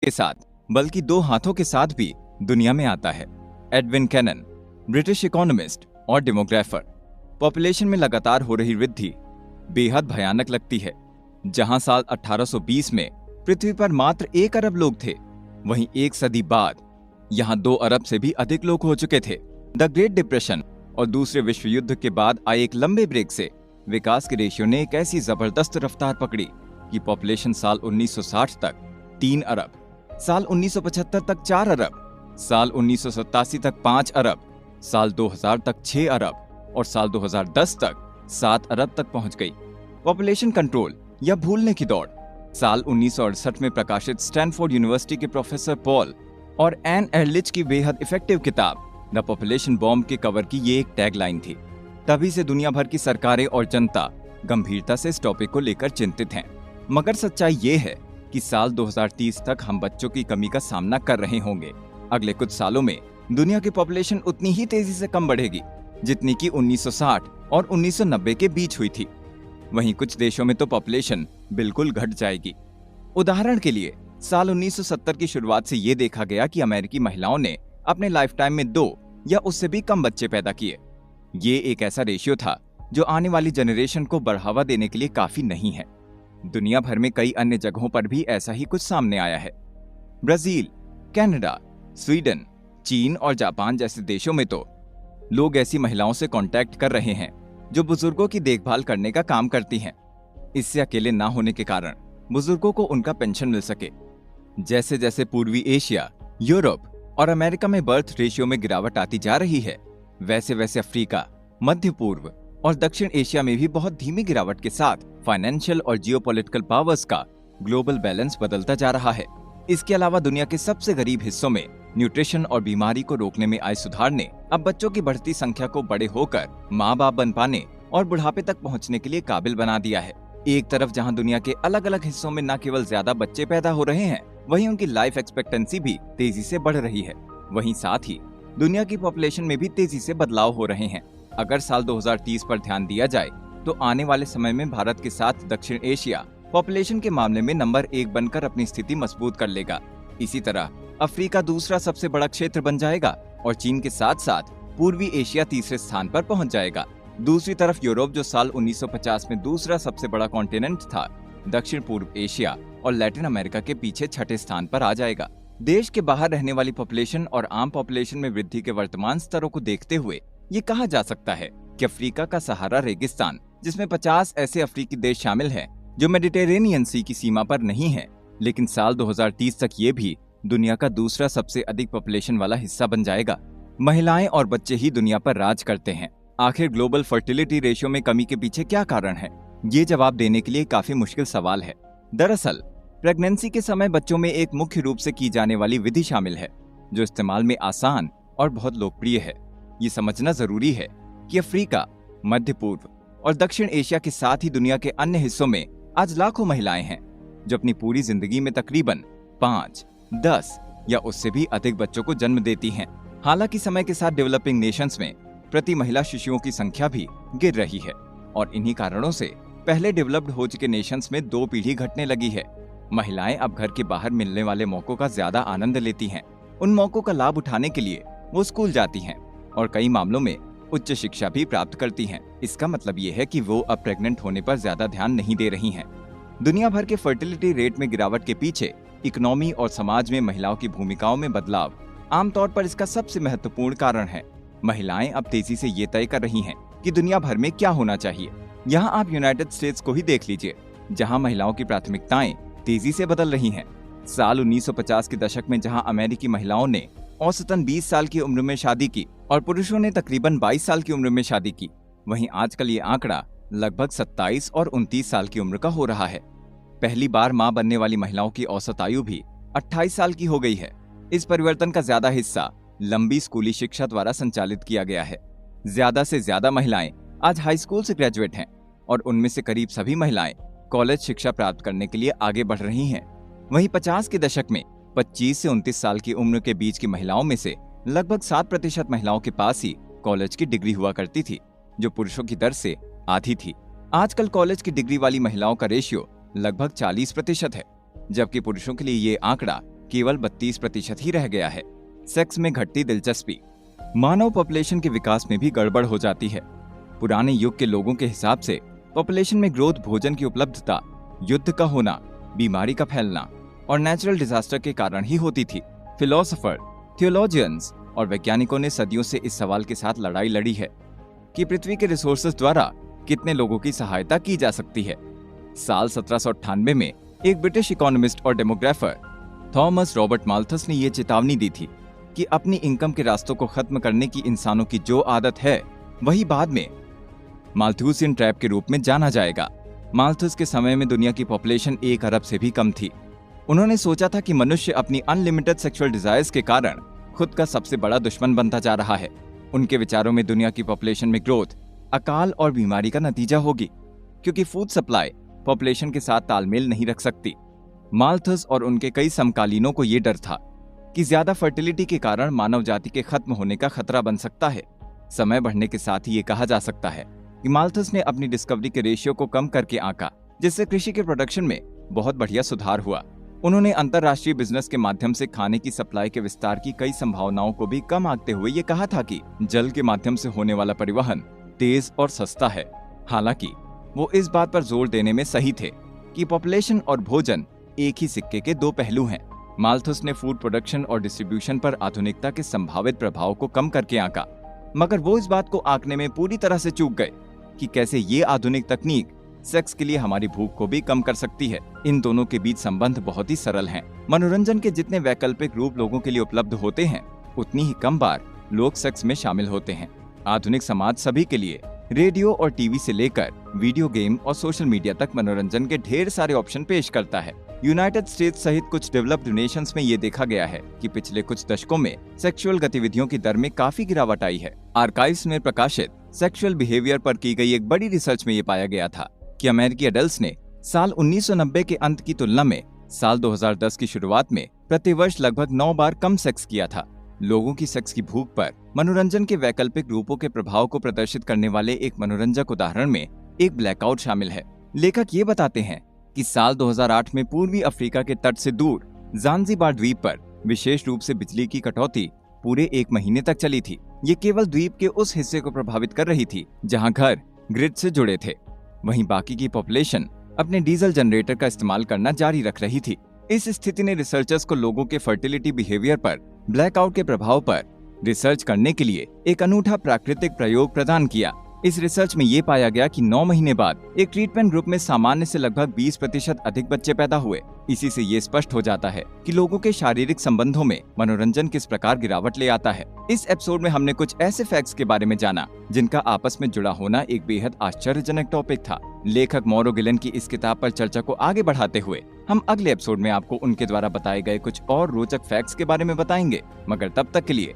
के साथ बल्कि 2 हाथों के साथ भी दुनिया में आता है। एडविन कैनन, ब्रिटिश इकोनॉमिस्ट और डेमोग्राफर। पॉपुलेशन में लगातार हो रही वृद्धि बेहद भयानक लगती है। जहां साल 1820 में पृथ्वी पर मात्र 1 अरब लोग थे, वहीं 1 सदी बाद यहां 2 अरब से भी अधिक लोग हो चुके थे। द ग्रेट डिप्रेशन और दूसरे विश्व युद्ध के बाद आए एक लंबे ब्रेक से विकास के रेशियो ने एक ऐसी जबरदस्त रफ्तार पकड़ी कि पॉपुलेशन साल 1960 तक 3 अरब, साल 1975 तक 4 अरब, साल 1987 तक 5 अरब, साल 2000 तक 6 अरब और साल 2010 तक 7 अरब तक पहुंच गई। पॉपुलेशन कंट्रोल या भूलने की दौड़। साल 1968 में प्रकाशित स्टैनफोर्ड यूनिवर्सिटी के प्रोफेसर पॉल और एन एर्लिच की बेहद इफेक्टिव किताब द पॉपुलेशन बॉम्ब के कवर की ये एक टैगलाइन थी। तभी से दुनिया भर की सरकारें और जनता गंभीरता से इस टॉपिक को लेकर चिंतित हैं। मगर सच्चाई ये है कि साल 2030 तक हम बच्चों की कमी का सामना कर रहे होंगे। अगले कुछ सालों में दुनिया की पॉपुलेशन उतनी ही तेजी से कम बढ़ेगी जितनी कि 1960 और 1990 के बीच हुई थी। वहीं कुछ देशों में तो पॉपुलेशन बिल्कुल घट जाएगी। उदाहरण के लिए साल 1970 की शुरुआत से ये देखा गया कि अमेरिकी महिलाओं ने अपने लाइफ टाइम में 2 या उससे भी कम बच्चे पैदा किए। ये एक ऐसा रेशियो था जो आने वाली जनरेशन को बढ़ावा देने के लिए काफी नहीं है। दुनिया भर में कई अन्य जगहों पर भी ऐसा ही कुछ सामने आया है। ब्राजील, कनाडा, स्वीडन, चीन और जापान जैसे देशों में तो लोग ऐसी महिलाओं से कांटेक्ट कर रहे हैं जो बुजुर्गों की देखभाल करने का काम करती हैं। इससे अकेले ना होने के कारण बुजुर्गों को उनका पेंशन मिल सके। जैसे जैसे पूर्वी एशिया, यूरोप और अमेरिका में बर्थ रेशियो में गिरावट आती जा रही है, वैसे वैसे अफ्रीका, मध्य पूर्व और दक्षिण एशिया में भी बहुत धीमी गिरावट के साथ फाइनेंशियल और जियोपॉलिटिकल पावर्स का ग्लोबल बैलेंस बदलता जा रहा है। इसके अलावा दुनिया के सबसे गरीब हिस्सों में न्यूट्रिशन और बीमारी को रोकने में आए सुधार ने अब बच्चों की बढ़ती संख्या को बड़े होकर माँ बाप बन पाने और बुढ़ापे तक पहुँचने के लिए काबिल बना दिया है। एक तरफ जहाँ दुनिया के अलग अलग हिस्सों में न केवल ज्यादा बच्चे पैदा हो रहे हैं, वहीं उनकी लाइफ एक्सपेक्टेंसी भी तेजी से बढ़ रही है। वहीं साथ ही दुनिया की पॉपुलेशन में भी तेजी से बदलाव हो रहे हैं। अगर साल 2030 पर ध्यान दिया जाए तो आने वाले समय में भारत के साथ दक्षिण एशिया पॉपुलेशन के मामले में नंबर 1 बनकर अपनी स्थिति मजबूत कर लेगा। इसी तरह अफ्रीका दूसरा सबसे बड़ा क्षेत्र बन जाएगा और चीन के साथ साथ पूर्वी एशिया तीसरे स्थान पर पहुंच जाएगा। दूसरी तरफ यूरोप, जो साल 1950 में दूसरा सबसे बड़ा कॉन्टिनेंट था, दक्षिण पूर्व एशिया और लैटिन अमेरिका के पीछे छठे स्थान पर आ जाएगा। देश के बाहर रहने वाली पॉपुलेशन और आम पॉपुलेशन में वृद्धि के वर्तमान स्तरों को देखते हुए ये कहा जा सकता है कि अफ्रीका का सहारा रेगिस्तान, जिसमें 50 ऐसे अफ्रीकी देश शामिल हैं जो मेडिटेरेनियन सी की सीमा पर नहीं है, लेकिन साल 2030 तक ये भी दुनिया का दूसरा सबसे अधिक पॉपुलेशन वाला हिस्सा बन जाएगा। महिलाएं और बच्चे ही दुनिया पर राज करते हैं। आखिर ग्लोबल फर्टिलिटी रेशियो में कमी के पीछे क्या कारण है? ये जवाब देने के लिए काफी मुश्किल सवाल है। दरअसल प्रेगनेंसी के समय बच्चों में एक मुख्य रूप से की जाने वाली विधि शामिल है जो इस्तेमाल में आसान और बहुत लोकप्रिय है। ये समझना जरूरी है कि अफ्रीका, मध्य पूर्व और दक्षिण एशिया के साथ ही दुनिया के अन्य हिस्सों में आज लाखों महिलाएं हैं जो अपनी पूरी जिंदगी में तकरीबन 5, 10 या उससे भी अधिक बच्चों को जन्म देती हैं। हालांकि समय के साथ डेवलपिंग नेशंस में प्रति महिला शिशुओं की संख्या भी गिर रही है और इन्हीं कारणों से पहले डेवलप्ड हो चुके नेशंस में 2 पीढ़ी घटने लगी है। महिलाएं अब घर के बाहर मिलने वाले मौकों का ज्यादा आनंद लेती हैं। उन मौकों का लाभ उठाने के लिए वो स्कूल जाती हैं और कई मामलों में उच्च शिक्षा भी प्राप्त करती हैं। इसका मतलब ये है कि वो अब प्रेग्नेंट होने पर ज्यादा ध्यान नहीं दे रही हैं। दुनिया भर के फर्टिलिटी रेट में गिरावट के पीछे इकोनॉमी और समाज में महिलाओं की भूमिकाओं में बदलाव आमतौर पर इसका सबसे महत्वपूर्ण कारण है। महिलाएं अब तेजी से ये तय कर रही हैं कि दुनिया भर में क्या होना चाहिए। यहाँ आप यूनाइटेड स्टेट्स को ही देख लीजिए, जहाँ महिलाओं की प्राथमिकताएं तेजी से बदल रही हैं। साल 1950 के दशक में जहाँ अमेरिकी महिलाओं ने औसतन 20 साल की उम्र में शादी की और पुरुषों ने तकरीबन 22 साल की उम्र में शादी की, वहीं आजकल ये आंकड़ा लगभग 27 और 29 साल की उम्र का हो रहा है। पहली बार मां बनने वाली महिलाओं की औसत आयु भी 28 साल की हो गई है। इस परिवर्तन का ज्यादा हिस्सा लंबी स्कूली शिक्षा द्वारा संचालित किया गया है। ज्यादा से ज्यादा महिलाएं आज हाई स्कूल से ग्रेजुएट हैं और उनमें से करीब सभी महिलाएं कॉलेज शिक्षा प्राप्त करने के लिए आगे बढ़ रही हैं। वहीं 50 के दशक में 25 से 29 साल की उम्र के बीच की महिलाओं में से लगभग 7% महिलाओं के पास ही कॉलेज की डिग्री हुआ करती थी, जो पुरुषों की दर से आधी थी। आजकल कॉलेज की डिग्री वाली महिलाओं का रेशियो लगभग 40% है, जबकि पुरुषों के लिए ये आंकड़ा केवल 32% ही रह गया है। सेक्स में घटती दिलचस्पी। मानव पॉपुलेशन के विकास में भी गड़बड़ हो जाती है। पुराने युग के लोगों के हिसाब से पॉपुलेशन में ग्रोथ भोजन की उपलब्धता, युद्ध का होना, बीमारी का फैलना और नेचुरल डिजास्टर के कारण ही होती थी। फिलोसोफर, थियोलॉजियंस और वैज्ञानिकों ने सदियों से इस सवाल के साथ लड़ाई लड़ी है कि पृथ्वी के रिसोर्सेज द्वारा कितने लोगों की सहायता की जा सकती है। साल 1798 में एक ब्रिटिश इकोनॉमिस्ट और डेमोग्राफर थॉमस रॉबर्ट माल्थस ने यह चेतावनी दी थी कि अपनी इनकम के रास्तों को खत्म करने की इंसानों की जो आदत है वही बाद में माल्थूसियन ट्रैप के रूप में जाना जाएगा। माल्थस के समय में दुनिया की पॉपुलेशन 1 अरब से भी कम थी। उन्होंने सोचा था कि मनुष्य अपनी अनलिमिटेड सेक्सुअल डिजायर्स के कारण खुद का सबसे बड़ा दुश्मन बनता जा रहा है। उनके विचारों में दुनिया की पॉपुलेशन में ग्रोथ अकाल और बीमारी का नतीजा होगी, क्योंकि फूड सप्लाई पॉपुलेशन के साथ तालमेल नहीं रख सकती। माल्थस और उनके कई समकालीनों को यह डर था कि ज्यादा फर्टिलिटी के कारण मानव जाति के खत्म होने का खतरा बन सकता है। समय बढ़ने के साथ ही ये कहा जा सकता है कि माल्थस ने अपनी डिस्कवरी के रेशियो को कम करके आंका, जिससे कृषि के प्रोडक्शन में बहुत बढ़िया सुधार हुआ। उन्होंने अंतरराष्ट्रीय बिजनेस के माध्यम से खाने की सप्लाई के विस्तार की कई संभावनाओं को भी कम आंकते हुए ये कहा था कि जल के माध्यम से होने वाला परिवहन तेज और सस्ता है। हालांकि वो इस बात पर जोर देने में सही थे कि पॉपुलेशन और भोजन एक ही सिक्के के 2 पहलू हैं। माल्थस ने फूड प्रोडक्शन और डिस्ट्रीब्यूशन पर आधुनिकता के संभावित प्रभाव को कम करके आंका, मगर वो इस बात को आंकने में पूरी तरह से चूक गए कि कैसे ये आधुनिक तकनीक सेक्स के लिए हमारी भूख को भी कम कर सकती है। इन दोनों के बीच संबंध बहुत ही सरल हैं। मनोरंजन के जितने वैकल्पिक रूप लोगों के लिए उपलब्ध होते हैं, उतनी ही कम बार लोग सेक्स में शामिल होते हैं। आधुनिक समाज सभी के लिए रेडियो और टीवी से लेकर वीडियो गेम और सोशल मीडिया तक मनोरंजन के ढेर सारे ऑप्शन पेश करता है। यूनाइटेड स्टेट्स सहित कुछ डेवलप्ड नेशंस में ये देखा गया है कि पिछले कुछ दशकों में सेक्सुअल गतिविधियों की दर में काफी गिरावट आई है। आर्काइव्स में प्रकाशित सेक्सुअल बिहेवियर पर की गई एक बड़ी रिसर्च में ये पाया गया था कि अमेरिकी एडल्ट्स ने साल 1990 के अंत की तुलना में साल 2010 की शुरुआत में प्रतिवर्ष लगभग 9 बार कम सेक्स किया था। लोगों की सेक्स की भूख पर मनोरंजन के वैकल्पिक रूपों के प्रभाव को प्रदर्शित करने वाले एक मनोरंजक उदाहरण में एक ब्लैकआउट शामिल है। लेखक ये बताते हैं कि साल 2008 में पूर्वी अफ्रीका के तट से दूर ज़ांज़ीबार द्वीप पर विशेष रूप से बिजली की कटौती पूरे 1 महीने तक चली थी। ये केवल द्वीप के उस हिस्से को प्रभावित कर रही थी जहां घर ग्रिड से जुड़े थे। वहीं बाकी की पॉपुलेशन अपने डीजल जनरेटर का इस्तेमाल करना जारी रख रही थी। इस स्थिति ने रिसर्चर्स को लोगों के फर्टिलिटी बिहेवियर पर ब्लैकआउट के प्रभाव पर रिसर्च करने के लिए एक अनूठा प्राकृतिक प्रयोग प्रदान किया। इस रिसर्च में ये पाया गया कि 9 महीने बाद एक ट्रीटमेंट ग्रुप में सामान्य से लगभग 20% अधिक बच्चे पैदा हुए। इसी से ये स्पष्ट हो जाता है कि लोगों के शारीरिक संबंधों में मनोरंजन किस प्रकार गिरावट ले आता है। इस एपिसोड में हमने कुछ ऐसे फैक्ट्स के बारे में जाना जिनका आपस में जुड़ा होना एक बेहद आश्चर्यजनक टॉपिक था। लेखक मॉरो गिलन की इस किताब पर चर्चा को आगे बढ़ाते हुए हम अगले एपिसोड में आपको उनके द्वारा बताए गए कुछ और रोचक फैक्ट्स के बारे में बताएंगे। मगर तब तक के लिए